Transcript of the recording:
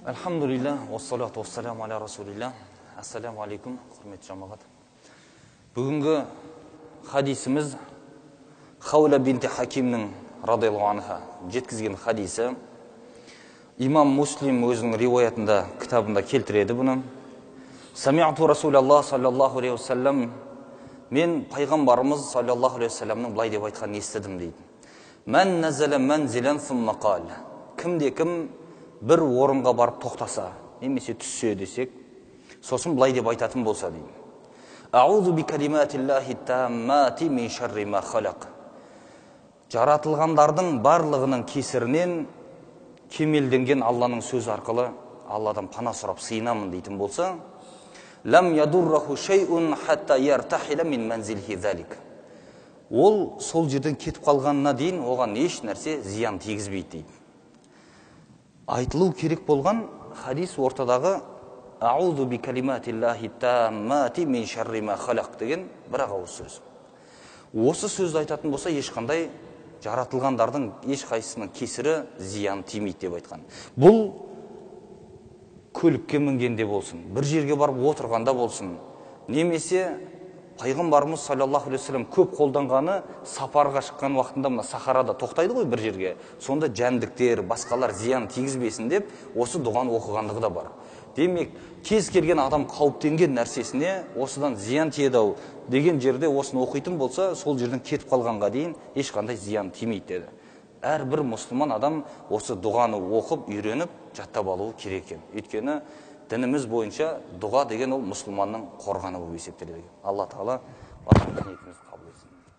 Alhamdulillah, wassalatu wassalamu ala rasulillah. Assalamu alaikum, құрметті жамағат. Бүгінгі хадисіміз Хаула бинти Хакимнің радиаллаху анха жеткізген хадисі. Имам Муслим өзінің риуаятында, кітабында келтіреді бұны. Самиату Расулаллах саллаллаху алейхи вассалам, мен пайғамбарымыз саллаллаху алейхи вассаламның былай деп айтқанын естідім дейді. Мән назала манзилан сумма қал. Кімде-кім бір орынға барып тоқтаса, немесе түссе десек, сосын былай деп айтатын болса дейді. Аузу би калиматиллахи таммати мин шарри ма халақ. Жаратылғандардың барлығының кесірінен кемелденген Алланың сөзі арқылы Алладан пана сұрап сыйынамын дейтін болса, лам ядурраху шайун хатта яртахила мин манзилхи залик. Ол сол жерден кетіп қалғанына дейін оған еш нәрсе зиян тигізбейді дейді. Айтылу керек болған хадис ортадағы аузу би калиматиллахи таммати мин шарри ма халақ деген бір-ақ ауыз сөз. Осы сөзді айтатын болса, ешқандай жаратылғандардың ешқайсысының кесірі зиян тимейді деп айтқан. Бұл көлікке мінгенде болсын, бір жерге барып отырғанда болсын, немесе пайғамбарымыз саллаллаху алейхи вассалам көп қолданғаны сапарға шыққан уақытында мына сахарада тоқтайды ғой бір жерге. Сонда жәндіктер, басқалар зиян тигізбесін деп осы дұғаны оқығандығы да бар. Демек, кез келген адам қауіптенген нәрсесіне осыдан зиян тиеді деген жерде осыны оқитын болса, сол жерден кетіп қалғанға дейін ешқандай зиян тимейді деді. Әрбір мұсылман адам осы дұғаны оқып, үйреніп, жаттап алуы керек екен. Өйткені дініміз бойынша дұға деген ол мұсылманның қорғаны болып есептеледі. Алла тағала